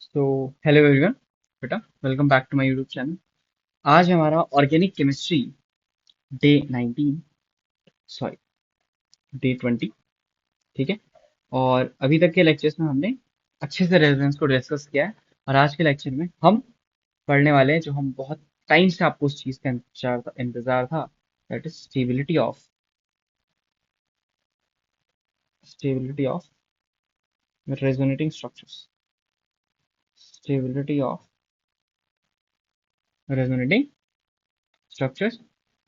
सो hello everyone, बेटा welcome back to my YouTube channel. आज हमारा organic chemistry day 19, sorry day 20, ठीक है। और अभी तक के लेक्चर्स में हमने अच्छे से रेजोनेंस को डिस्कस किया है। और आज के लेक्चर में हम पढ़ने वाले हैं जो हम बहुत टाइम से आपको उस चीज़ का इंतजार था, that is stability of resonating structures. Stability of resonating structures,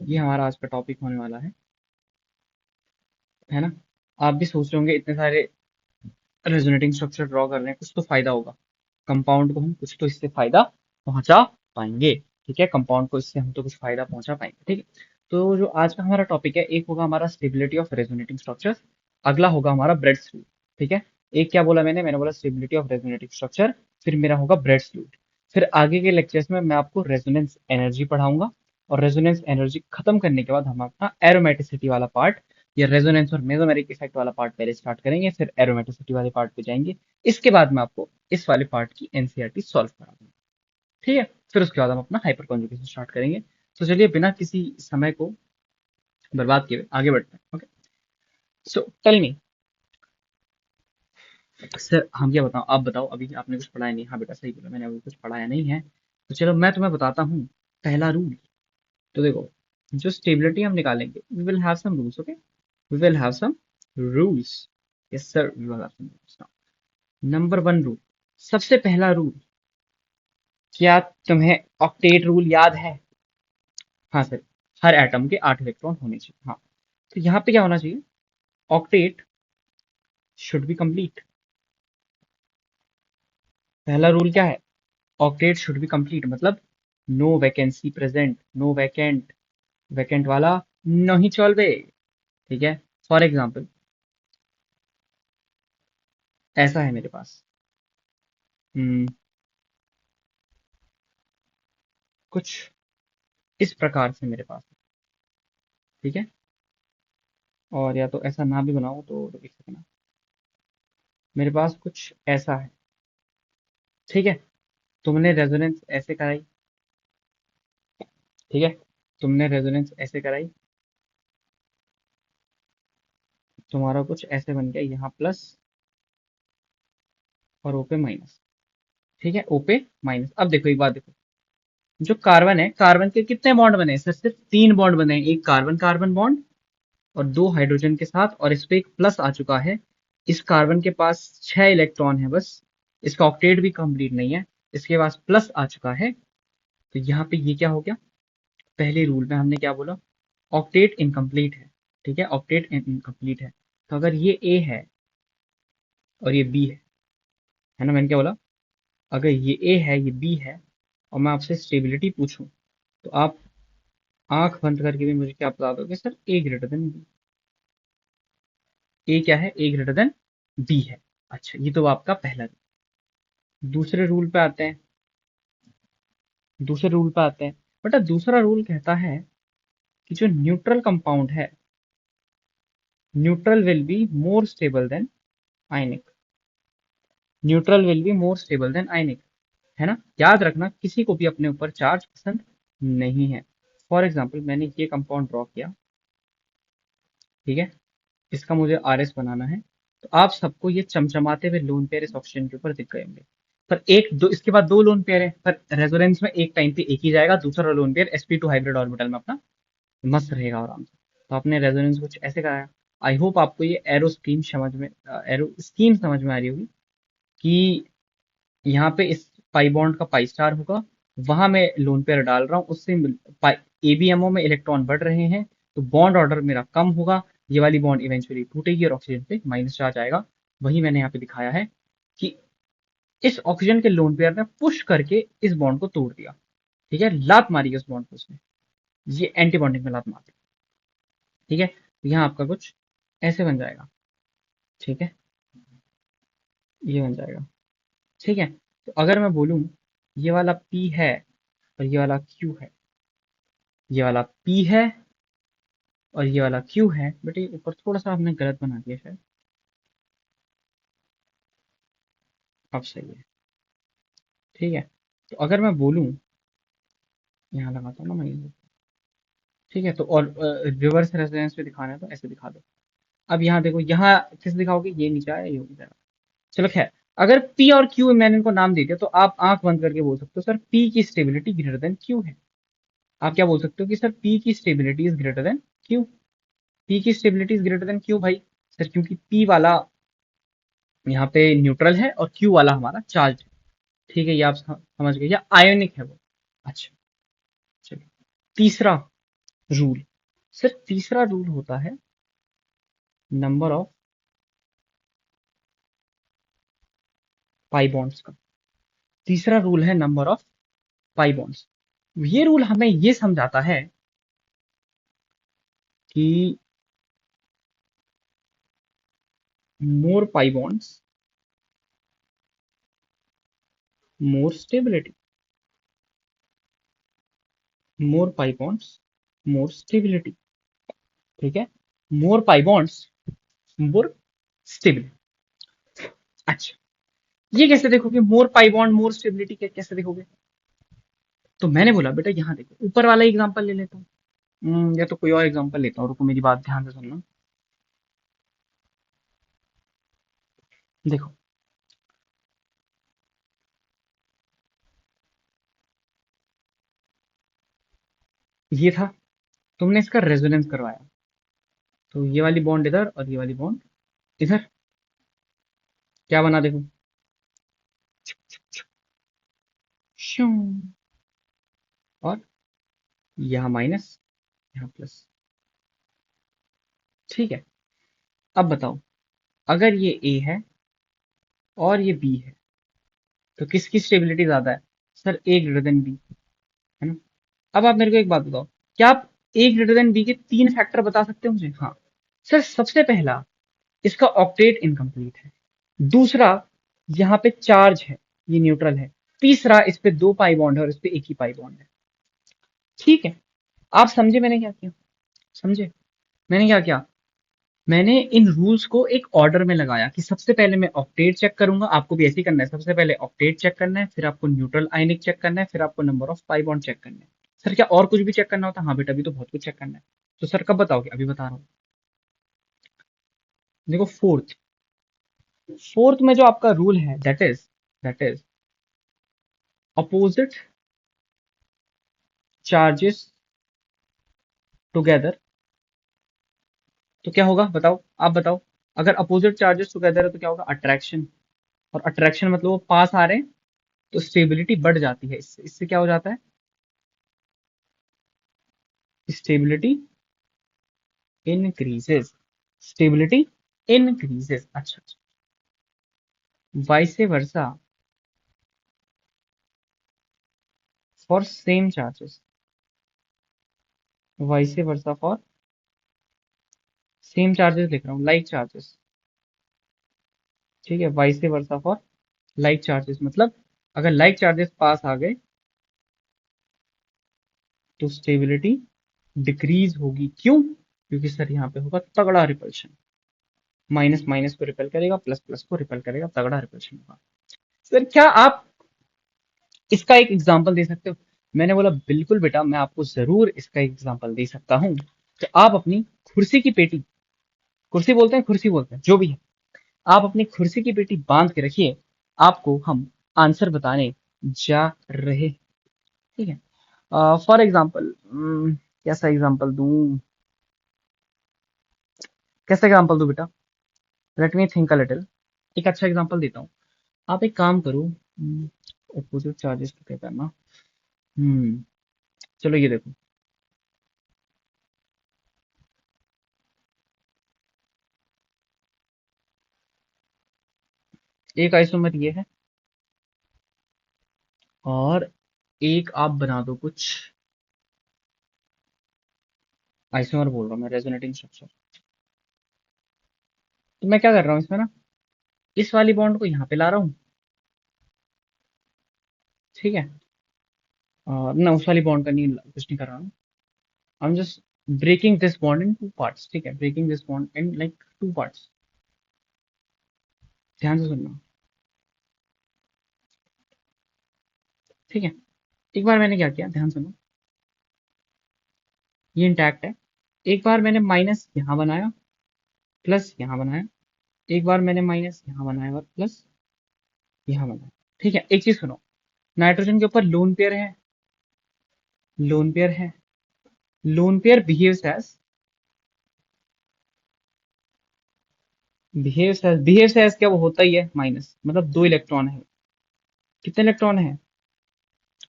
ये हमारा आज का टॉपिक होने वाला है ना। आप भी सोच रहे होंगे इतने सारे रेजोनेटिंग स्ट्रक्चर ड्रॉ कर रहे हैं, कुछ तो फायदा होगा कंपाउंड को, हम कुछ तो इससे फायदा पहुंचा पाएंगे। ठीक है, कंपाउंड को इससे हम तो कुछ फायदा पहुंचा पाएंगे। ठीक है, तो जो आज का हमारा टॉपिक है, एक होगा हमारा स्टेबिलिटी ऑफ रेजोनेटिंग स्ट्रक्चर्स, अगला होगा हमारा ब्रेड्स लूप। ठीक है, एक क्या बोला मैंने बोला स्टेबिलिटी ऑफ रेजोनेटिंग स्ट्रक्चर, फिर मेरा होगा ब्रेड्स लूप। फिर आगे के लेक्चर्स में मैं आपको रेजोनेंस एनर्जी पढ़ाऊंगा, और रेजोनेंस एनर्जी खत्म करने के बाद हम अपना एरोमेटिसिटी वाला पार्ट या रेजोनेंस और मेसोमेरिक इफेक्ट वाला पार्ट पहले स्टार्ट करेंगे, फिर एरोमेटिसिटी वाले पार्ट पे जाएंगे। इसके बाद मैं आपको इस वाले पार्ट की एनसीईआरटी सॉल्व करा दूंगा। ठीक है, फिर उसके बाद हम अपना हाइपर कॉन्जुगेशन स्टार्ट करेंगे। तो चलिए बिना किसी समय को बर्बाद किए हुए आगे बढ़ते हैं। Okay, so tell me sir, हम क्या बताओ, आप बताओ। अभी आपने कुछ पढ़ाया नहीं? हाँ बेटा सही बोला, मैंने अभी कुछ पढ़ाया नहीं है। तो चलो मैं तुम्हें बताता हूँ पहला रूल। तो देखो, जो स्टेबिलिटी हम निकालेंगे, we will have some rules. Okay, we will have some rules. Yes sir, we will have some rules. Number one rule, सबसे पहला रूल, क्या तुम्हें ऑक्टेट रूल याद है? हाँ सर, हर एटम के 8 इलेक्ट्रॉन होने चाहिए। हाँ, तो यहाँ पे क्या होना चाहिए? Octet should be complete. पहला रूल क्या है? ऑक्टेट शुड बी कंप्लीट, मतलब no vacancy present, no vacant, vacant वाला नहीं चलवे। ठीक है, फॉर एग्जाम्पल ऐसा है मेरे पास, हम्म, कुछ इस प्रकार से मेरे पास है। ठीक है, और या तो ऐसा ना भी बनाओ तो एक सेकंड, मेरे पास कुछ ऐसा है। ठीक है, तुमने रेजोनेंस ऐसे कराई। ठीक है, तुमने रेजोनेंस ऐसे कराई, तुम्हारा कुछ ऐसे बन गया, यहाँ प्लस और ओ पे माइनस। ठीक है, ओ पे माइनस। अब देखो एक बात देखो, जो कार्बन है, कार्बन के कितने बॉन्ड बने हैं सर? सिर्फ 3 बॉन्ड बने हैं, एक कार्बन कार्बन बॉन्ड और 2 हाइड्रोजन के साथ, और इस पे एक प्लस आ चुका है। इस कार्बन के पास 6 इलेक्ट्रॉन है बस, इसका ऑक्टेट भी कंप्लीट नहीं है, इसके पास प्लस आ चुका है। तो यहाँ पे ये क्या हो गया? पहले रूल में हमने क्या बोला? ऑक्टेट इनकम्प्लीट है। ठीक है, ऑक्टेट इनकम्प्लीट है। तो अगर ये ए है और ये बी है ना, मैंने क्या बोला? अगर ये ए है, ये बी है, और मैं आपसे स्टेबिलिटी पूछूं, तो आप आंख बंद करके भी मुझे क्या बता दोगे? Sir A greater than B. ए क्या है? ए ग्रेटर देन बी है। अच्छा, ये तो आपका पहला रूल। दूसरे रूल पे आते हैं। दूसरे रूल पे आते हैं बेटा, दूसरा रूल कहता है कि जो न्यूट्रल कंपाउंड है, neutral will be more stable than ionic. Neutral will be more stable than ionic, है ना। याद रखना, किसी को भी अपने ऊपर चार्ज पसंद नहीं है। फॉर एग्जाम्पल मैंने ये कंपाउंड ड्रॉ किया। ठीक है, इसका मुझे आर एस बनाना है। तो आप सबको ये चमचमाते हुए लोन पेयर इस ऑक्सीजन के ऊपर दिख गए होंगे। पर एक दो, इसके बाद 2 लोन पेयर है, पर रेजोनेंस में एक टाइम पे एक ही जाएगा, दूसरा lone pair sp2 hybrid orbital में अपना मस्त रहेगा आराम से। तो आपने रेजोनेंस कुछ ऐसे कराया। आई होप आपको ये एरो स्कीम समझ में आ रही होगी कि यहाँ पे इस पाई बॉन्ड का पाई स्टार होगा, वहां मैं लोन पेयर डाल रहा हूँ, उससे एबीएमओ में इलेक्ट्रॉन बढ़ रहे हैं, तो बॉन्ड ऑर्डर मेरा कम होगा, ये वाली बॉन्ड इवेंचुअली टूटेगी और ऑक्सीजन पे माइनस चार्ज आएगा। वही मैंने यहाँ पे दिखाया है कि इस ऑक्सीजन के लोन पेयर ने पुश करके इस बॉन्ड को तोड़ दिया। ठीक है, लात मारी है उस बॉन्ड को उसने, ये एंटी बॉन्डिंग में लात मार दी। ठीक है, तो यहाँ आपका कुछ ऐसे बन जाएगा। ठीक है, ये बन जाएगा। ठीक है, तो अगर मैं बोलूं ये वाला पी है और ये वाला क्यू है, ये वाला पी है और ये वाला क्यू है, बट ये ऊपर थोड़ा सा हमने गलत बना दिया शायद। अब सही है। ठीक है, तो अगर मैं बोलूं, यहाँ लगाता हूँ ना मैं ये, ठीक है, तो और रिवर्स रेजोनेंस में दिखाना है तो ऐसे दिखा दो। अब यहाँ देखो, यहाँ किस दिखाओगे, ये नीचे आया, ये ऊपर आया। चलो खैर, अगर P और Q मैंने इनको नाम दे दिया तो आप आंख बंद करके बोल सकते हो सर P की स्टेबिलिटी ग्रेटर देन Q है। आप क्या बोल सकते हो कि सर P की stability is greater then Q। P की stability is greater then Q भाई, सर क्योंकि P वाला यहाँ पे न्यूट्रल है और Q वाला हमारा चार्ज है। ठीक है, ये आप समझ गए, या आयोनिक है वो। अच्छा, चलिए, तीसरा रूल, सर तीसरा रूल होता है नंबर ऑफ पाई बॉन्ड्स का। तीसरा रूल है नंबर ऑफ पाई बॉन्ड्स। ये रूल हमें ये समझाता है कि मोर पाई बॉन्ड्स मोर स्टेबिलिटी, मोर पाई बॉन्ड्स मोर स्टेबिलिटी। ठीक है, मोर पाई बॉन्ड्स मोर स्टेबिलिटी। अच्छा, ये कैसे देखोगे, मोर पाई बॉन्ड मोर स्टेबिलिटी कैसे देखोगे? तो मैंने बोला बेटा यहाँ देखो, ऊपर वाला एग्जांपल ले लेता हूँ। या तो कोई और एग्जांपल लेता हूँ, रुको मेरी बात ध्यान से सुनना। देखो, ये था, तुमने इसका रेजोनेंस करवाया, तो ये वाली बॉन्ड इधर और ये वाली बॉन्ड इधर, क्या बना देखो, श्यों, और यहाँ माइनस, यहाँ प्लस। ठीक है, अब बताओ, अगर ये ए है और ये बी है, तो किसकी स्टेबिलिटी ज्यादा है? Sir A greater than B, है ना? अब आप मेरे को एक बात बताओ, क्या आप ए ग्रेटर देन बी के 3 फैक्टर बता सकते हो मुझे? हाँ सर, सबसे पहला, इसका ऑक्टेट इनकम्प्लीट है। दूसरा, यहाँ पे चार्ज है, ये न्यूट्रल है। तीसरा, इस पे 2 पाई बॉन्ड है और इस पे एक ही पाई बॉन्ड है। ठीक है, आप समझे मैंने क्या किया? समझे मैंने क्या किया? मैंने इन रूल्स को एक ऑर्डर में लगाया कि सबसे पहले मैं ऑक्टेट चेक करूंगा, आपको भी ऐसे ही करना है, सबसे पहले ऑक्टेट चेक करना है, फिर आपको न्यूट्रल आयनिक चेक करना है, फिर आपको number of pi bond check करना है। सर क्या और कुछ भी चेक करना होता है? हाँ बेटा, अभी तो बहुत कुछ चेक करना है। तो सर कब बताओगे? अभी बता रहा हूँ। देखो, फोर्थ फोर्थ में जो आपका रूल है, that is opposite charges together. तो क्या होगा बताओ, आप बताओ। अगर अपोजिट चार्जेस टुगेदर है तो क्या होगा? अट्रैक्शन। और अट्रैक्शन मतलब वो पास आ रहे हैं, तो स्टेबिलिटी बढ़ जाती है, इससे इससे क्या हो जाता है? Stability increases, stability increases. अच्छा, vice versa for same charges, vice versa for same charges लिख रहा हूँ, लाइक चार्जेस। ठीक है, vice versa for like charges, मतलब अगर लाइक चार्जेस पास आ गए तो स्टेबिलिटी डिक्रीज होगी। क्यों? क्योंकि सर यहाँ पे होगा तगड़ा रिपल्शन, माइनस माइनस को रिपेल करेगा, प्लस प्लस को रिपेल करेगा, तगड़ा रिपल्शन होगा। सर क्या आप इसका एक एग्जाम्पल दे सकते हो? मैंने बोला बिल्कुल बेटा, मैं आपको जरूर इसका एग्जाम्पल दे सकता हूँ। तो आप अपनी कुर्सी की पेटी, कुर्सी बोलते हैं, कुर्सी बोलते हैं, जो भी है, आप अपनी कुर्सी की पेटी बांध के रखिए, आपको हम आंसर बताने जा रहे हैं। ठीक है, फॉर एग्जाम्पल, कैसा एग्जाम्पल दूं, कैसा एग्जाम्पल दूं बेटा? Let me think a little. एक अच्छा एग्जाम्पल देता हूँ। आप एक काम करो, अपोजिट चार्जेस तो क्या करना, हम्म चलो ये देखो, एक आइसोमर ये है, और एक आप बना दो कुछ, आइसोमर बोल रहा हूँ मैं, रेजोनेटिंग स्ट्रक्चर। तो मैं क्या कर रहा हूँ इसमें ना, इस वाली बॉन्ड को यहाँ पे ला रहा हूँ। ठीक है, ना उस वाली बॉन्ड का नहीं, कुछ नहीं कर रहा हूँ। I am just breaking this bond in 2 parts. ठीक है, breaking this bond in like 2 parts. ध्यान से सुनना। ठीक है, एक बार मैंने क्या किया, ध्यान सुनो, ये इंटैक्ट है। एक बार मैंने माइनस यहाँ बनाया, प्लस यहाँ बनाया, एक बार मैंने माइनस यहाँ बनाया और प्लस यहाँ बनाया। ठीक है, एक चीज सुनो, नाइट्रोजन के ऊपर लोन पेयर है, लोन पेयर है, लोन पेयर बिहेव्स एज क्या, वो होता ही है माइनस, मतलब दो इलेक्ट्रॉन है। कितने इलेक्ट्रॉन है,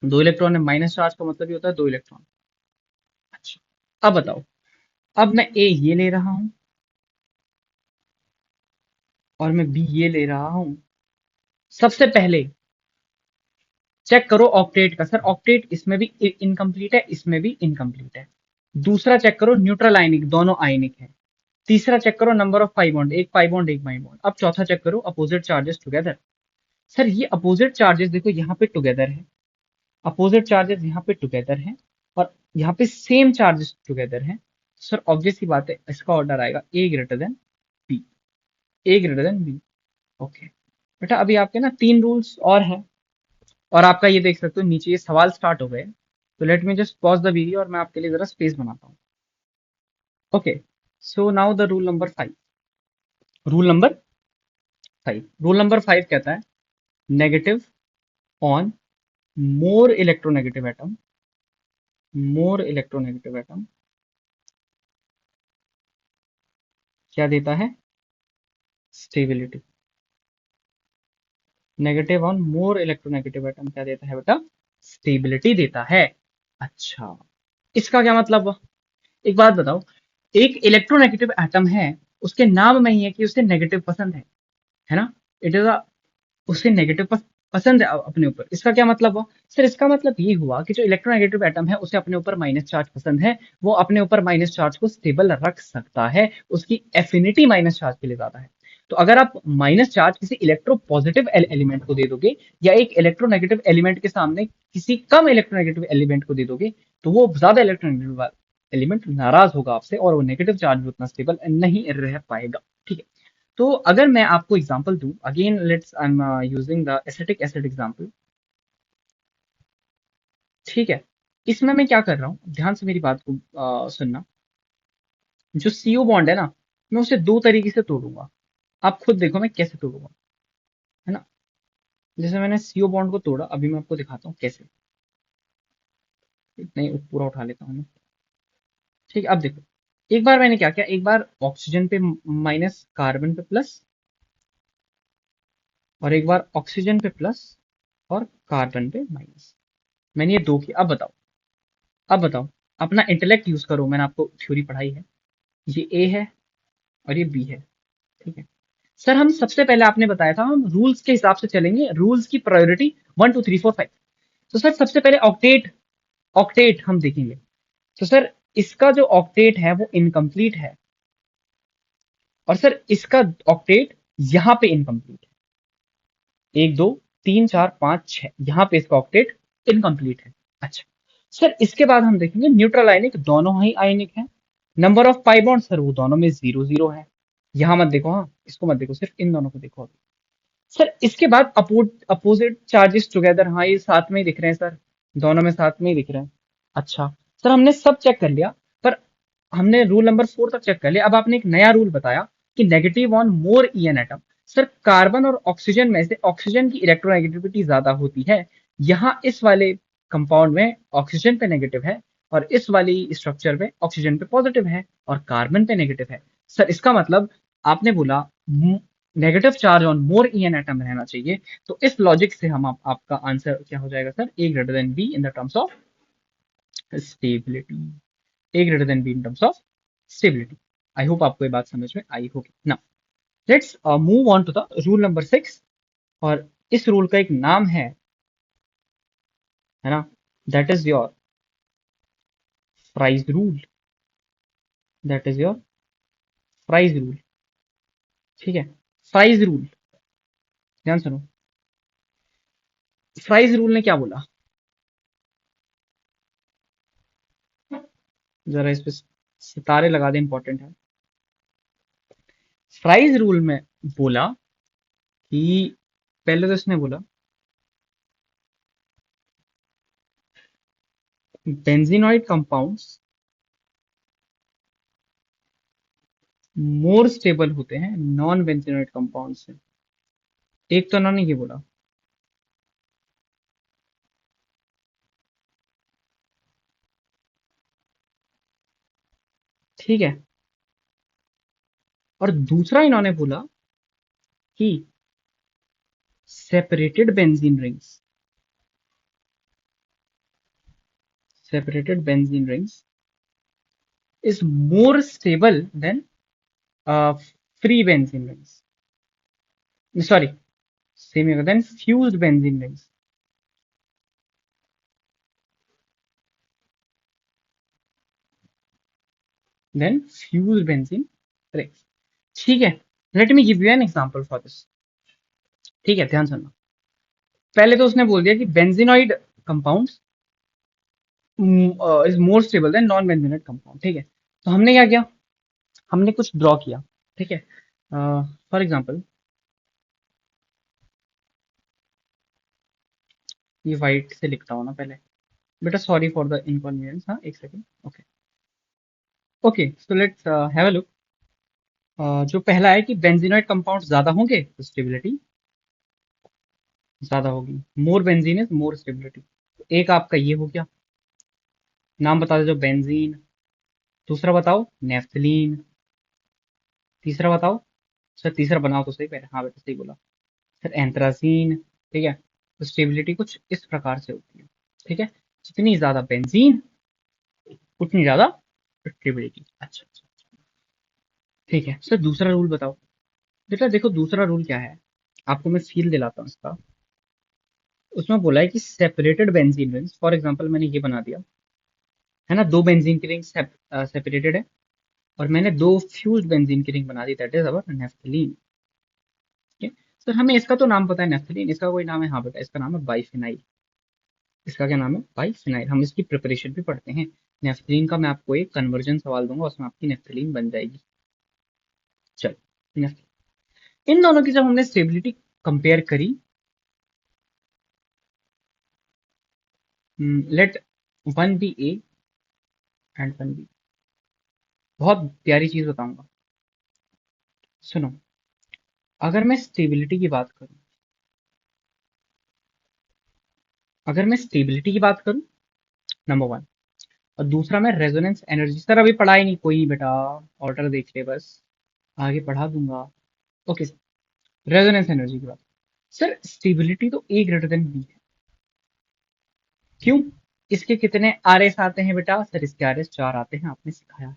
दो इलेक्ट्रॉन है, माइनस चार्ज का मतलब ये होता है दो इलेक्ट्रॉन। अच्छा, अब बताओ, अब मैं ए ये ले रहा हूं और मैं बी ये ले रहा हूं। सबसे पहले चेक करो ऑक्टेट का, सर ऑक्टेट इसमें भी इनकम्प्लीट है, इसमें भी इनकम्प्लीट है। दूसरा चेक करो न्यूट्रल आयनिक, दोनों आयनिक है। तीसरा चेक करो नंबर ऑफ पाई बॉन्ड, एक पाई बॉन्ड एक पाई बॉन्ड। अब चौथा चेक करो अपोजिट चार्जेस टुगेदर। सर ये अपोजिट चार्जेस देखो यहाँ पे टुगेदर है, अपोजिट चार्जेस यहाँ पे टुगेदर हैं, और यहाँ पे सेम चार्जेस टुगेदर हैं। सर ऑब्वियस सी बात है, इसका ऑर्डर आएगा ए ग्रेटर देन बी, ए ग्रेटर देन बी। ओके बेटा, अभी आपके ना तीन रूल्स और हैं, और आपका ये देख सकते हो नीचे ये सवाल स्टार्ट हो गए। तो let me just pause the video और मैं आपके लिए जरा स्पेस बनाता हूँ। Okay, so now the rule number 5। Rule number 5, rule number 5 कहता है negative on more electronegative atom, more electronegative atom क्या देता है, stability. Negative on more electronegative atom क्या देता है बेटा, स्टेबिलिटी देता है। अच्छा, इसका क्या मतलब हुआ? एक बात बताओ, एक इलेक्ट्रोनेगेटिव एटम है, उसके नाम में ही है कि उसे नेगेटिव पसंद है ना, इट इज, उसे नेगेटिव पसंद है अपने ऊपर। इसका क्या मतलब हुआ? सर इसका मतलब ये हुआ कि जो इलेक्ट्रोनेगेटिव एटम है उसे अपने ऊपर माइनस चार्ज पसंद है, वो अपने ऊपर माइनस चार्ज को स्टेबल रख सकता है, उसकी एफिनिटी माइनस चार्ज के लिए ज्यादा है। तो अगर आप माइनस चार्ज किसी इलेक्ट्रो पॉजिटिव एलिमेंट को दे दोगे, या एक इलेक्ट्रोनेगेटिव एलिमेंट के सामने किसी कम इलेक्ट्रोनेगेटिव एलिमेंट को दे दोगे, तो वो ज्यादा इलेक्ट्रोनेगेटिव एलिमेंट नाराज होगा आपसे, और वो नेगेटिव चार्ज भी उतना स्टेबल नहीं रह पाएगा। ठीक है, तो अगर मैं आपको एग्जांपल दूं, again let's I am using the acetic acid example. ठीक है, इसमें मैं क्या कर रहा हूं, ध्यान से मेरी बात को सुनना। जो सीओ बॉन्ड है ना, मैं उसे दो तरीके से तोड़ूंगा, आप खुद देखो मैं कैसे तोड़ूंगा, है ना। जैसे मैंने सीओ बॉन्ड को तोड़ा, अभी मैं आपको दिखाता हूँ कैसे। नहीं, पूरा उठा लेता हूँ मैं। ठीक है, अब देखो, एक बार मैंने क्या किया, एक बार ऑक्सीजन पे माइनस, कार्बन पे प्लस, और एक बार ऑक्सीजन पे प्लस और कार्बन पे माइनस। मैंने ये दो किया। अब बताओ, अपना इंटेलेक्ट यूज करो, मैंने आपको थ्योरी पढ़ाई है। ये ए है और ये बी है। ठीक है सर, हम सबसे पहले आपने बताया था हम रूल्स के हिसाब से चलेंगे, रूल्स की प्रायोरिटी 1 2 3 4 5। तो सर सबसे पहले ऑक्टेट, ऑक्टेट हम देखेंगे। तो सर इसका जो ऑक्टेट है वो इनकम्प्लीट है, और सर इसका ऑक्टेट यहाँ पे इनकम्प्लीट है, 1 2 3 4 5 6, यहाँ पे इसका ऑक्टेट इनकम्प्लीट है। अच्छा सर, इसके बाद हम देखेंगे न्यूट्रल आयनिक, दोनों ही आयनिक है। Number of pi bond sir वो दोनों में 0 0 है। यहां मत देखो, हाँ इसको मत देखो, सिर्फ इन दोनों को देखो अभी। सर इसके बाद अपोजिट चार्जेस टुगेदर, हाँ ये साथ में ही दिख रहे हैं सर, दोनों में साथ में ही दिख रहे हैं। अच्छा सर, हमने सब चेक कर लिया, पर हमने रूल नंबर 4 तक चेक कर लिया। अब आपने एक नया रूल बताया कि negative on more EN atom. Sir carbon और ऑक्सीजन में से ऑक्सीजन की इलेक्ट्रोनेगेटिविटी ज्यादा होती है, यहाँ इस वाले कंपाउंड में ऑक्सीजन पे नेगेटिव है, और इस वाली स्ट्रक्चर में ऑक्सीजन पे पॉजिटिव है और कार्बन पे नेगेटिव है। सर इसका मतलब आपने बोला negative charge on more EN atom रहना चाहिए, तो इस लॉजिक से हम आपका आंसर क्या हो जाएगा sir, A greater than B in the terms of stability, A greater than B in terms of stability. I hope आपको ये बात समझ में आई होगी ना। Let's move on to the rule number 6, और इस रूल का एक नाम है ना, that is your Fries rule, that is your Fries rule. ठीक है, फ्राइज रूल, ध्यान सुनो, फ्राइज रूल ने क्या बोला, जरा इस पे सितारे लगा दे, इंपॉर्टेंट है। फ्राइज रूल में बोला कि, पहले तो इसने बोला बेंजीनॉइड कंपाउंड्स मोर स्टेबल होते हैं नॉन बेंजीनॉइड कंपाउंड से। एक तो उन्होंने ये बोला। ठीक है। और दूसरा इन्होंने बोला कि separated benzene rings, separated benzene rings is more stable than free benzene rings. Sorry, same than fused benzene rings. Then fused benzene rings. ठीक है, let me give you an example for this. ठीक है, ध्यान सुनना। पहले तो उसने बोल दिया कि benzenoid compounds is more stable then non benzenoid compound. ठीक है, तो हमने क्या किया, हमने कुछ ड्रॉ किया। ठीक है, फॉर एग्जांपल ये व्हाइट से लिखता हूँ ना पहले। बेटा सॉरी फॉर द इनकन्वीनियंस, हाँ एक second. Okay okay, so let's have a look. जो पहला है कि बेंजीनॉइड कंपाउंड ज्यादा होंगे तो स्टेबिलिटी ज्यादा होगी। मोर बेंजीन इज मोर स्टेबिलिटी। एक आपका ये हो गया, नाम बता दो जो बेंजीन। दूसरा बताओ नेफ्थलीन। तीसरा बताओ, सर तीसरा बनाओ तो सही पहले, हाँ बेटा सही बोला सर, एंथ्रासीन। ठीक है, तो स्टेबिलिटी कुछ इस प्रकार से होती है। ठीक है, जितनी ज्यादा बेंजीन उतनी ज्यादा स्टेबिलिटी। अच्छा अच्छा, ठीक है सर दूसरा रूल बताओ। बेटा देखो दूसरा रूल क्या है, आपको मैं फील दिलाता हूँ इसका। उसमें बोला है कि separated benzene rings, for example मैंने ये बना दिया है ना, दो बेंजीन की रिंग सेपरेटेड है, और मैंने दो फ्यूज बेंजीन की रिंग बना दी, that is our naphthalene. Sir हमें इसका तो नाम पता है नेफ्थलीन, इसका कोई नाम है, हाँ बेटा इसका नाम है बाइफिनाइल। इसका क्या नाम है, बाइफिनाइल। हम इसकी प्रिपरेशन भी पढ़ते हैं। नेफ्थलीन का मैं आपको एक कन्वर्जन सवाल दूंगा, उसमें आपकी नेफ्थलीन बन जाएगी। चलो इन दोनों की जब हमने स्टेबिलिटी कंपेयर करी, let one B A and one B, बहुत प्यारी चीज बताऊंगा, सुनो। अगर मैं स्टेबिलिटी की बात करूं, अगर मैं स्टेबिलिटी की बात करूं, नंबर वन, और दूसरा मैं रेजोनेंस एनर्जी, सर अभी पढ़ा ही नहीं कोई बेटा, ऑर्डर देख ले बस, आगे पढ़ा दूंगा। ओके सर, रेजोनेंस एनर्जी की बात, सर स्टेबिलिटी तो ए ग्रेटर देन बी है। क्यों? इसके कितने आर एस आते हैं बेटा, सर इसके आर एस चार आते हैं, आपने सिखाया है।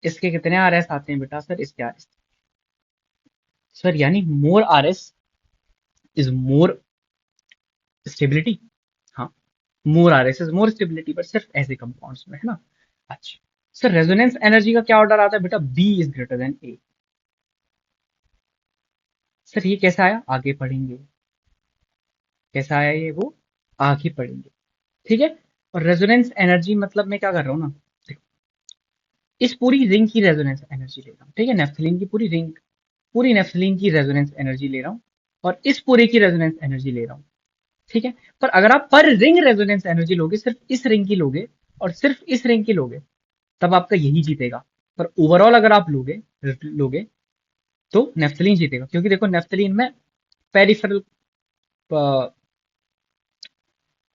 इसके कितने आर एस आते हैं बेटा, सर इसके आर एस, सर यानी more R S is more stability. हाँ, more R S is more stability, but सिर्फ ऐसे कंपाउंड्स में, है ना। अच्छा सर, रेजोनेंस एनर्जी का क्या ऑर्डर आता है बेटा, B is greater than A. Sir ये कैसा आया, आगे पढ़ेंगे कैसा आया ये, वो आगे पढ़ेंगे। ठीक है, और रेजोनेंस एनर्जी मतलब मैं क्या कर रहा हूँ ना, देखो इस पूरी रिंग की रेजोनेंस एनर्जी ले रहा हूँ। ठीक है, नेफ्थलीन की पूरी रिंग, पूरी नेफ्थलीन की रेजोनेंस एनर्जी ले रहा हूँ, और इस पूरे की रेजोनेंस एनर्जी ले रहा हूँ। ठीक है, पर अगर आप पर रिंग रेजोनेंस एनर्जी लोगे, सिर्फ इस रिंग की लोगे और सिर्फ इस रिंग की लोगे, तब आपका यही जीतेगा। पर ओवरऑल अगर आप लोगे लोगे तो नेफ्थलीन जीतेगा, क्योंकि देखो नेफ्थलीन में पेरिफेरल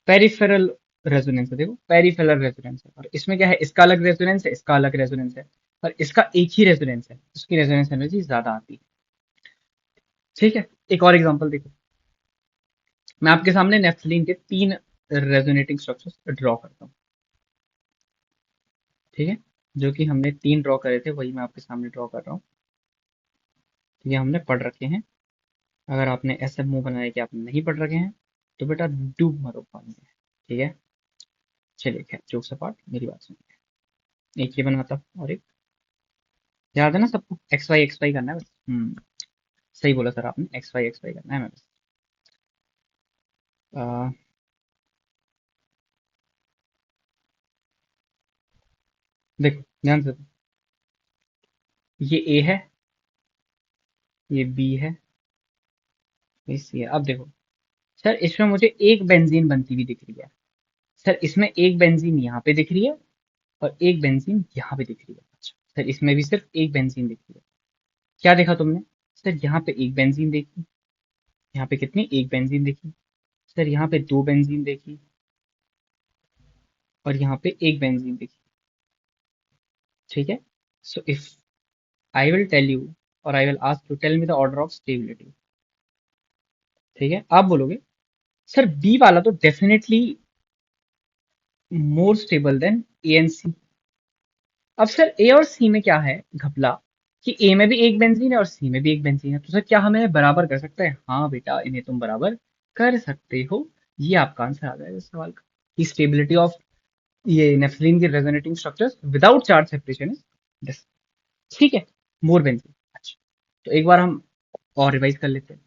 पेरिफेरल रेजोनेंस है, देखो पेरिफेरल रेजोनेंस है, और इसमें क्या है, इसका अलग रेजोनेंस है, इसका अलग रेजोनेंस है, और इसका एक ही रेजोनेंस है, उसकी रेजोनेंस एनर्जी ज्यादा आती है। ठीक है, एक और एग्जांपल देखो, मैं आपके सामने नेफ्थलीन के तीन रेजोनेटिंग स्ट्रक्चर्स ड्रॉ करता हूँ। ठीक है, जो कि हमने तीन ड्रॉ करे थे वही मैं आपके सामने ड्रॉ कर रहा हूँ। ये हमने पढ़ रखे हैं। अगर आपने ऐसे मुंह बनाया कि आपने नहीं पढ़ रखे हैं तो बेटा डूब मरो पानी में। ठीक है, चलिए खैर जोक्स अपार्ट, मेरी बात सुनिए। एक ये बनाता हूँ, और एक याद है ना सबको, एक्स वाई करना है बस। सही बोला सर आपने, एक्स वाई करना है मैं बस। आ, देखो ध्यान से, ये ए है, ये बी है, ये सी है। अब देखो सर, इसमें मुझे एक बेंजीन बनती हुई दिख रही है। सर इसमें एक बेंजीन यहाँ पे दिख रही है और एक बेंजीन यहाँ पे दिख रही है। अच्छा सर इसमें भी सिर्फ एक बेंजीन दिख रही है। क्या देखा तुमने? सर यहाँ पे एक बेंजीन देखी, यहाँ पे कितनी, एक बेंजीन देखी। सर यहाँ पे दो बेंजीन देखी और यहाँ पे एक बेंजीन देखी। ठीक है, so if I will tell you और I will ask you tell me the order of stability. ठीक है, आप बोलोगे सर बी वाला तो definitely more stable than A and C. अब सर ए और सी में क्या है घपला, कि ए में भी एक बेंजीन है और सी में भी एक बेंजीन है, तो सर क्या हमें बराबर कर सकते हैं? हाँ बेटा, इन्हें तुम बराबर कर सकते हो। ये आपका आंसर आ जाएगा इस सवाल का, कि स्टेबिलिटी ऑफ ये नेफ्थलीन की resonating structures without charge separation is this. ठीक है, मोर बेंजीन। अच्छा, तो एक बार हम और रिवाइज कर लेते हैं,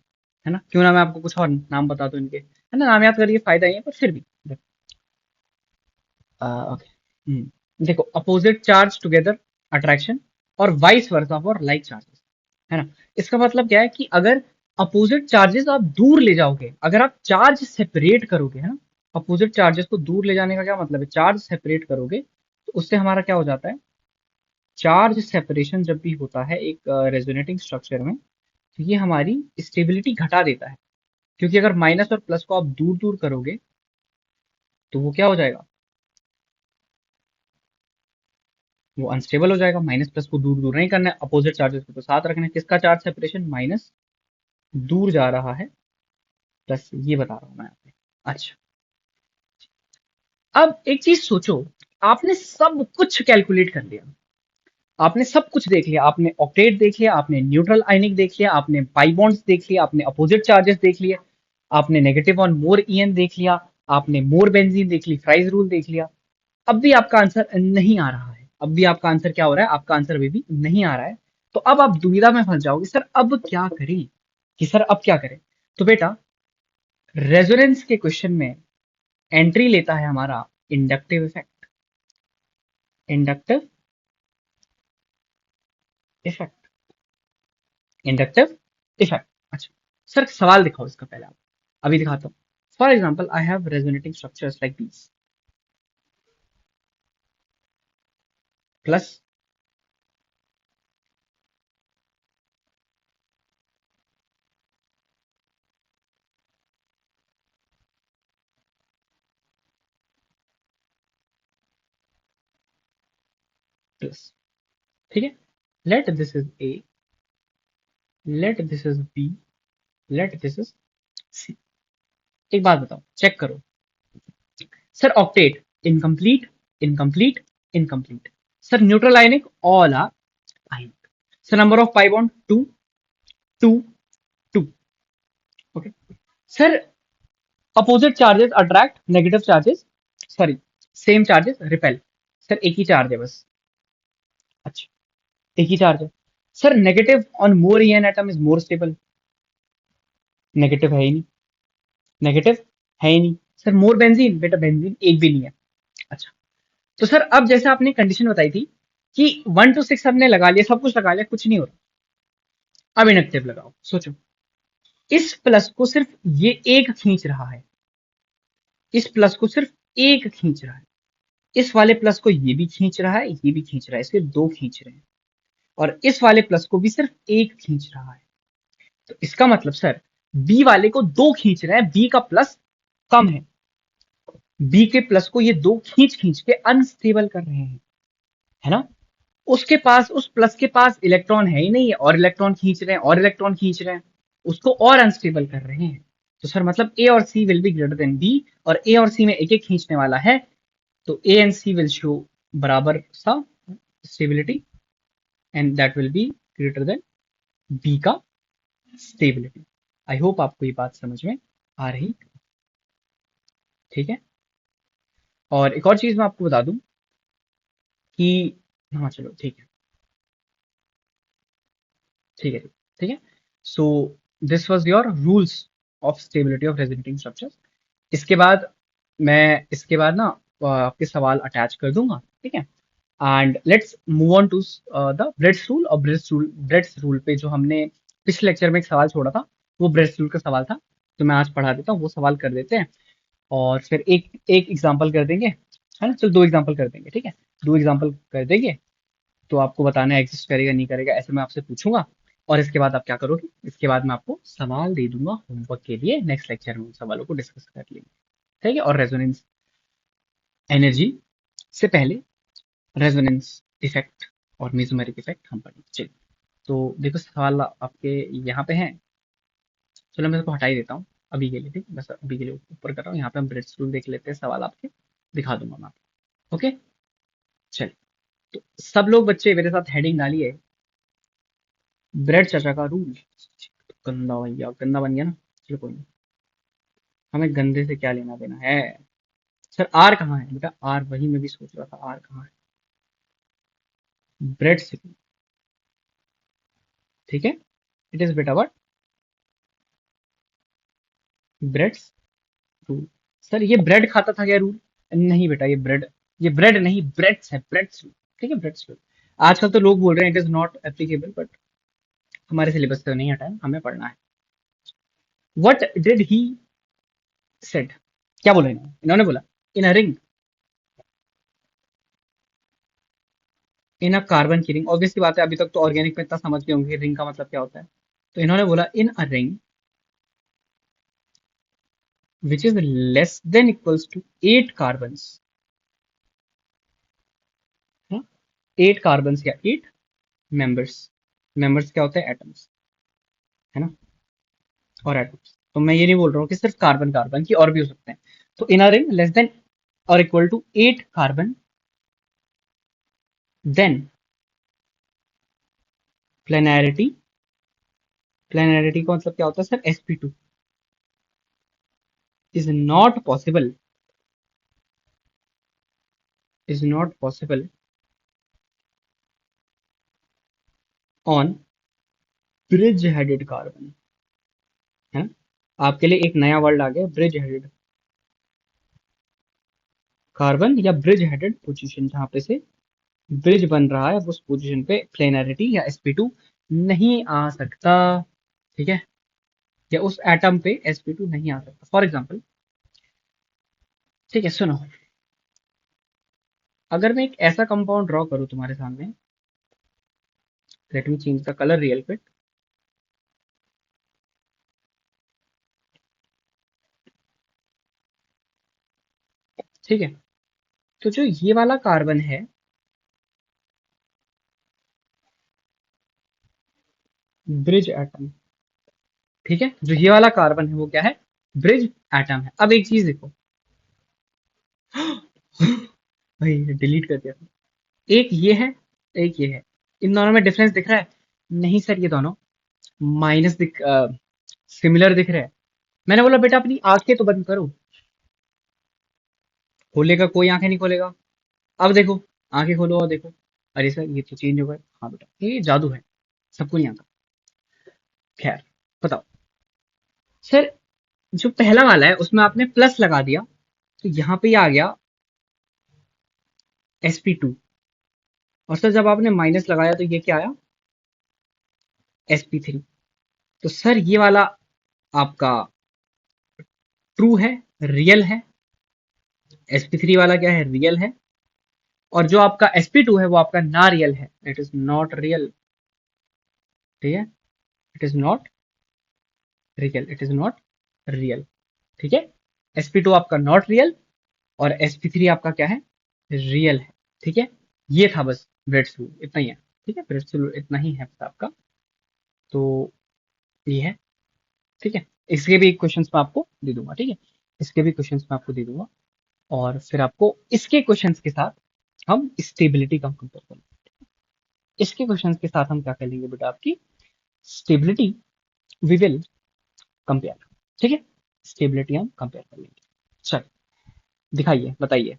है ना? क्यों ना मैं आपको कुछ और नाम बता दूं इनके, है ना? नाम याद करिए, फायदा ही है, पर फिर भी ओके। देखो, अपोजिट चार्ज टुगेदर अट्रैक्शन और vice versa for like charges, है ना? इसका मतलब क्या है कि अगर अपोजिट चार्जेस आप दूर ले जाओगे, अगर आप चार्ज सेपरेट करोगे, है ना? अपोजिट चार्जेस को दूर ले जाने का क्या मतलब है? चार्ज सेपरेट करोगे तो उससे हमारा क्या हो जाता है? चार्ज सेपरेशन जब भी होता है एक रेजोनेटिंग स्ट्रक्चर में, तो ये हमारी स्टेबिलिटी घटा देता है, क्योंकि अगर माइनस और प्लस को आप दूर दूर करोगे तो वो क्या हो जाएगा? वो अनस्टेबल हो जाएगा। माइनस प्लस को दूर दूर नहीं करना है, अपोजिट चार्जेस को तो साथ रखना है। किसका चार्ज सेपरेशन? माइनस दूर जा रहा है, प्लस ये बता रहा हूं मैं यहाँ पे। अच्छा, अब एक चीज सोचो, आपने सब कुछ कैलकुलेट कर लिया, आपने सब कुछ देख लिया, आपने ऑक्टेट देख लिया, आपने न्यूट्रल आयनिक देख लिया, आपने पाई बॉन्ड्स देख लिया, आपने अपोजिट चार्जेस देख लिया, आपने नेगेटिव ऑन मोर ईएन देख लिया, आपने मोर बेंजीन देख ली, फ्राइज रूल देख लिया। अब भी आपका आंसर नहीं आ रहा है। अब भी आपका आंसर क्या हो रहा है? आपका आंसर अभी भी नहीं आ रहा है। तो अब आप दुविधा में फंस जाओगे, सर अब क्या करें, कि सर अब क्या करें? तो बेटा, रेजोनेंस के क्वेश्चन में एंट्री लेता है हमारा inductive effect. Inductive effect, inductive effect. अच्छा सर, सवाल दिखाओ इसका पहले आप। अभी दिखाता हूँ। For example, I have resonating structures like these, plus plus. ठीक है, let this is A, let this is B, let this is C. एक बात बताओ, चेक करो। Sir octet, incomplete, incomplete, incomplete. Sir neutral ionic, all are ionic. Sir number of pi bond, two, two, two. Okay sir, opposite charges attract, negative charges, sorry, same charges repel. Sir एक ही charge है बस। अच्छा, एक ही charge है। Sir negative on more EN atom is more stable. Negative है ही नहीं, नेगेटिव है ही नहीं। सर मोर बेंजीन, बेटा बेंजीन एक भी नहीं है। अच्छा, तो सर अब जैसे आपने कंडीशन बताई थी कि 1 to 6 हमने लगा लिया, सब कुछ लगा लिया, कुछ नहीं हो रहा। अब इनएक्टिव लगाओ, सोचो, इस प्लस को सिर्फ ये एक खींच रहा है, इस प्लस को सिर्फ एक खींच रहा है, इस वाले प्लस को ये भी खींच रहा है, ये भी खींच रहा है, इसके दो खींच रहे हैं, और इस वाले प्लस को भी सिर्फ एक खींच रहा है। तो इसका मतलब सर, बी वाले को दो खींच रहे हैं, बी का प्लस कम है, बी के प्लस को ये दो खींच खींच के अनस्टेबल कर रहे हैं, है ना? उसके पास, उस प्लस के पास इलेक्ट्रॉन है ही नहीं है, और इलेक्ट्रॉन खींच रहे हैं, और इलेक्ट्रॉन खींच रहे हैं, उसको और अनस्टेबल कर रहे हैं। तो सर मतलब ए और C will be greater than B, और ए और सी में एक एक खींचने वाला है, तो A and C will show बराबर सा stability, and that will be greater than B का स्टेबिलिटी। आई होप आपको ये बात समझ में आ रही। ठीक है, और एक और चीज मैं आपको बता दूं कि, हाँ चलो ठीक है, ठीक है, ठीक है। So this was your rules of stability of resonating structures. इसके बाद मैं, इसके बाद ना आपके सवाल अटैच कर दूंगा, ठीक है? And let's move on to the Bredt's rule. और ब्रेड्स रूल पे जो हमने पिछले लेक्चर में एक सवाल छोड़ा था, वो ब्रेड्स रूल का सवाल था, तो मैं आज पढ़ा देता हूँ, वो सवाल कर देते हैं। और फिर एक एक एग्जांपल कर देंगे, है ना? चलो दो एग्जांपल कर देंगे, ठीक है? दो एग्जांपल कर देंगे, तो आपको बताना है एग्जिस्ट करेगा नहीं करेगा, ऐसे मैं आपसे पूछूंगा। और इसके बाद आप क्या करोगे, इसके बाद मैं आपको सवाल दे दूंगा होमवर्क के लिए, नेक्स्ट लेक्चर में उन सवालों को डिस्कस कर लेंगे, ठीक है? और रेजोनेंस एनर्जी से पहले रेजोनेंस इफेक्ट और मेसोमेरिक इफेक्ट हम पढ़ेंगे। चलिए, तो देखो सवाल आपके यहाँ पे हैं। चलो मैं इसको हटा ही देता हूँ अभी के लिए, ठीक है? बस अभी के लिए ऊपर कर रहा हूँ, यहाँ पे हम ब्रेड स्टूल देख लेते हैं, सवाल आपके दिखा दूंगा मैं आपको। ओके, चलिए, तो सब लोग बच्चे मेरे साथ हेडिंग डालिए, ब्रेड चाचा का रूल। गंदा भैया, गंदा बन गया ना, चलो कोई नहीं, हमें गंदे से क्या लेना देना है। सर आर कहाँ है बेटा, आर, वही मैं भी सोच रहा था, आर कहाँ है? ब्रेड से, ठीक है, इट इज बेटा व्हाट, ब्रेड्स रूल। सर ये ब्रेड खाता था क्या रूल? नहीं बेटा, ये ब्रेड नहीं, ब्रेड्स है, ब्रेड्स रूल, ठीक है, ब्रेड्स रूल। आजकल तो लोग बोल रहे हैं it is not applicable, but हमारे सिलेबस से नहीं हटा है, हमें पढ़ना है। व्हाट डिड ही सेड, क्या बोला इन्होंने बोला in a ring, in a carbon की रिंग, ऑब्वियस सी बात है, अभी तक तो ऑर्गेनिक में इतना समझ गए होंगे रिंग का मतलब क्या होता है। तो इन्होंने बोला in a ring which is less than equals to 8 carbons, 8 carbons या 8 मेंबर्स, मेंबर्स क्या होते हैं, एटम्स, है ना? और एटम्स, तो मैं ये नहीं बोल रहा हूँ कि सिर्फ कार्बन कार्बन की, और भी हो सकते हैं। तो in R ring less than और equal to 8 carbon, then planarity, planarity का मतलब क्या होता है sir, sp2 is not possible, is not possible on bridge headed carbon, है ना? आपके लिए एक नया वर्ड आ गया, ब्रिज हेडेड कार्बन, या ब्रिज हेडेड पोजीशन, जहां पे से ब्रिज बन रहा है उस पोजीशन पे प्लेनैरिटी या sp2 नहीं आ सकता, ठीक है? या उस एटम पे sp2 नहीं आ सकता। फॉर एग्जाम्पल, ठीक है, सुनो, अगर मैं एक ऐसा कंपाउंड ड्रॉ करूं तुम्हारे सामने, let me change the colour real quick, ठीक है? तो जो ये वाला कार्बन है, ब्रिज एटम, ठीक है, जो ये वाला कार्बन है वो क्या है, ब्रिज एटम है। अब एक चीज देखो, भाई डिलीट कर दिया, एक ये है, एक ये है, इन दोनों में डिफरेंस दिख रहा है? नहीं सर, ये दोनों माइनस दिख, सिमिलर दिख रहे हैं। मैंने बोला बेटा अपनी आंखें तो बंद करो, खोलेगा कोई आंखें नहीं खोलेगा। अब देखो, आंखें खोलो और देखो, अरे सर ये तो चेंज हो गए, हाँ बेटा ये जादू है, सबको नहीं आता। खैर, बताओ सर, जो पहला वाला है उसमें आपने प्लस लगा दिया, तो यहाँ पे आ गया sp2, और सर जब आपने माइनस लगाया तो ये क्या आया, sp3। तो सर ये वाला आपका ट्रू है, रियल है, sp3 वाला क्या है, रियल है, और जो आपका sp2 है वो आपका ना रियल है, इट इज नॉट रियल, ठीक है? It is not real, it is not real, ठीक है? sp2 आपका नॉट रियल, और sp3 आपका क्या है, रियल है, ठीक है? ये था बस ब्रेड्स रूल, इतना ही है, ठीक है? ब्रेड्स रूल इतना ही है बस आपका, तो ये है, ठीक है? इसके भी क्वेश्चंस मैं आपको दे दूंगा, ठीक है? इसके भी क्वेश्चंस मैं आपको दे दूंगा, और फिर आपको इसके क्वेश्चंस के साथ हम स्टेबिलिटी का कंपेयर करेंगे। इसके क्वेश्चंस के साथ हम क्या करेंगे बेटा, आपकी स्टेबिलिटी वी विल कंपेयर, ठीक है? स्टेबिलिटी हम कंपेयर कर लेंगे। चल, दिखाइए, बताइए,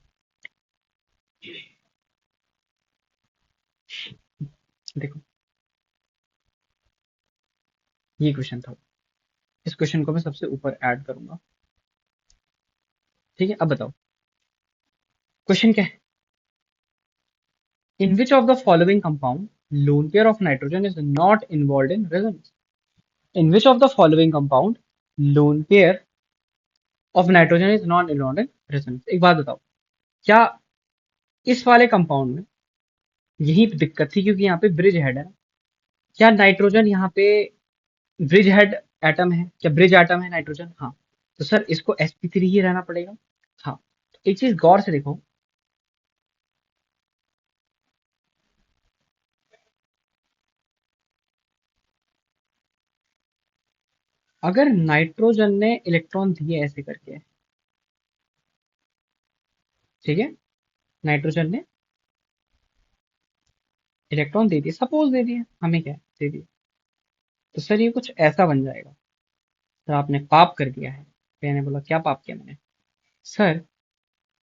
देखो ये क्वेश्चन था, इस क्वेश्चन को मैं सबसे ऊपर ऐड करूंगा, ठीक है? अब बताओ क्वेश्चन क्या है, in which of the following compound lone pair of nitrogen is not involve in resonance, in which of the following compound lone pair of nitrogen is non involve in resonance. एक बात बताओ, क्या इस वाले compound में यही दिक्कत थी, क्योंकि यहाँ पे ब्रिज हेड है, क्या नाइट्रोजन यहाँ पे ब्रिज हेड एटम है? क्या ब्रिज एटम है नाइट्रोजन? हाँ। तो सर इसको sp3 ही रहना पड़ेगा। हाँ। तो एक चीज गौर से देखो, अगर नाइट्रोजन ने इलेक्ट्रॉन दिए ऐसे करके, ठीक है, नाइट्रोजन ने इलेक्ट्रॉन दे दिए, सपोज दे दिए, हमें क्या है, दे दिए, तो सर ये कुछ ऐसा बन जाएगा। सर आपने पाप कर दिया है। मैंने बोला क्या पाप किया मैंने? सर,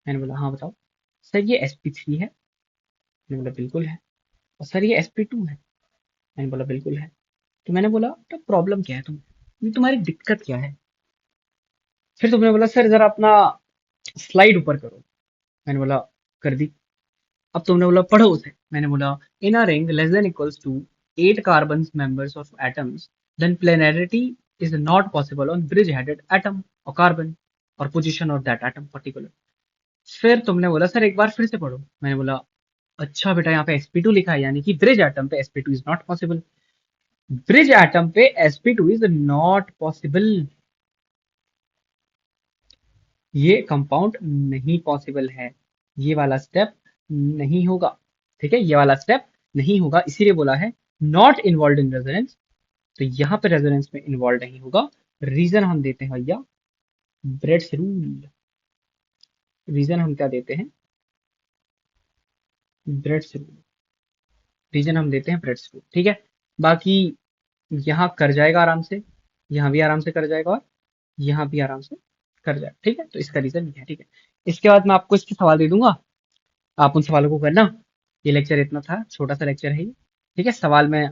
मैंने बोला हाँ बताओ। सर ये sp3 है। मैंने बोला बिल्कुल है। और सर ये sp2 है। मैंने बोला बिल्कुल है। तो मैंने बोला तो प्रॉब्लम क्या है, ये तुम्हारी दिक्कत क्या है? फिर तुमने बोला सर जरा अपना स्लाइड ऊपर करो। मैंने बोला कर दी। अब तुमने बोला पढ़ो उसे। मैंने बोला in a ring less than equals to 8 carbon members of atoms, then planarity is not possible on bridge headed atom और कार्बन और position of that atom particular. फिर तुमने बोला सर एक बार फिर से पढ़ो। मैंने बोला अच्छा बेटा, यहाँ पे sp2 लिखा है, यानी कि ब्रिज एटम पे sp2 is not possible. Bridge atom पे sp2 इज नॉट पॉसिबल। ये कंपाउंड नहीं पॉसिबल है। ये वाला स्टेप नहीं होगा। ठीक है, ये वाला स्टेप नहीं होगा, इसीलिए बोला है नॉट इन्वॉल्व इन रेजोनेंस। तो यहाँ पे रेजोनेंस में इन्वॉल्व नहीं होगा। रीजन हम देते हैं भैया ब्रेड्स रूल। रीजन हम क्या देते हैं? Bredt's rule. रीजन हम देते हैं ब्रेड्स रूल। ठीक है। बाकी यहाँ कर जाएगा आराम से, यहाँ भी आराम से कर जाएगा, और यहाँ भी आराम से कर जाएगा। ठीक है, तो इसका रीजन ये है। ठीक है, इसके बाद मैं आपको इसके सवाल दे दूंगा, आप उन सवालों को करना। ये लेक्चर इतना था, छोटा सा लेक्चर है ये। ठीक है, सवाल मैं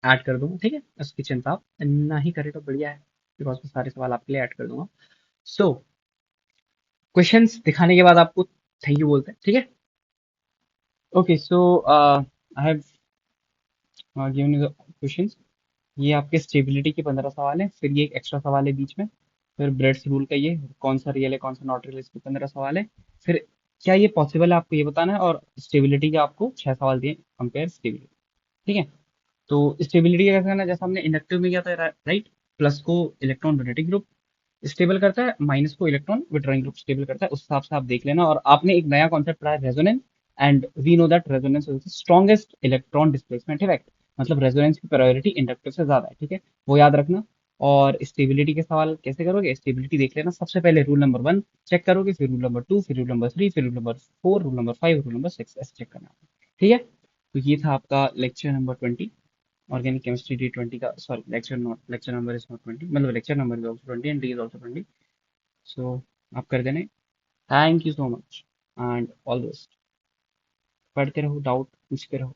ऐड कर दूंगा। ठीक है, उसकी चिंता आप ना ही करें तो बढ़िया है, बिकॉज मैं सारे सवाल आपके लिए ऐड कर दूंगा। सो क्वेश्चंस दिखाने के बाद आपको थैंक यू बोलते हैं। ठीक है। Okay, so I have given you the questions. ये आपके स्टेबिलिटी के 15 सवाल हैं, फिर ये एक एक्स्ट्रा सवाल है बीच में, फिर ब्रेड्स रूल का ये कौन सा रियल है कौन सा नॉट रियल, इसके 15 सवाल है, फिर क्या ये पॉसिबल है आपको ये बताना है, और स्टेबिलिटी के आपको 6 सवाल दिए, कंपेयर स्टेबिलिटी। ठीक है। तो स्टेबिलिटी का कैसे करना है, जैसा हमने इंडक्टिव में किया था, राइट? प्लस को इलेक्ट्रॉन डोनेटिंग ग्रुप स्टेबल करता है, माइनस को इलेक्ट्रॉन विड्रॉइंग ग्रुप स्टेबल करता है, उस हिसाब से आप देख लेना। और आपने एक नया कॉन्सेप्ट पढ़ा है resonance, and we know that resonance is the strongest electron displacement effect, मतलब रेजोनेंस की प्रायोरिटी इंडक्टिव से ज्यादा है। ठीक है, वो याद रखना। और स्टेबिलिटी के सवाल कैसे करोगे, स्टेबिलिटी देख लेना। सबसे पहले रूल नंबर 1 चेक करोगे, फिर रूल नंबर 2, फिर रूल नंबर 3, फिर rule number 4, rule number 5, rule number 6, ऐसे चेक करना। ठीक है, तो ये था आपका lecture number 20, organic chemistry D20 का। Sorry, lecture number is not 20, मतलब lecture number is also 20 and D is also 20। सो आप कर देने। Thank you so much and all the best. पढ़ते रहो, डाउट पूछते रहो।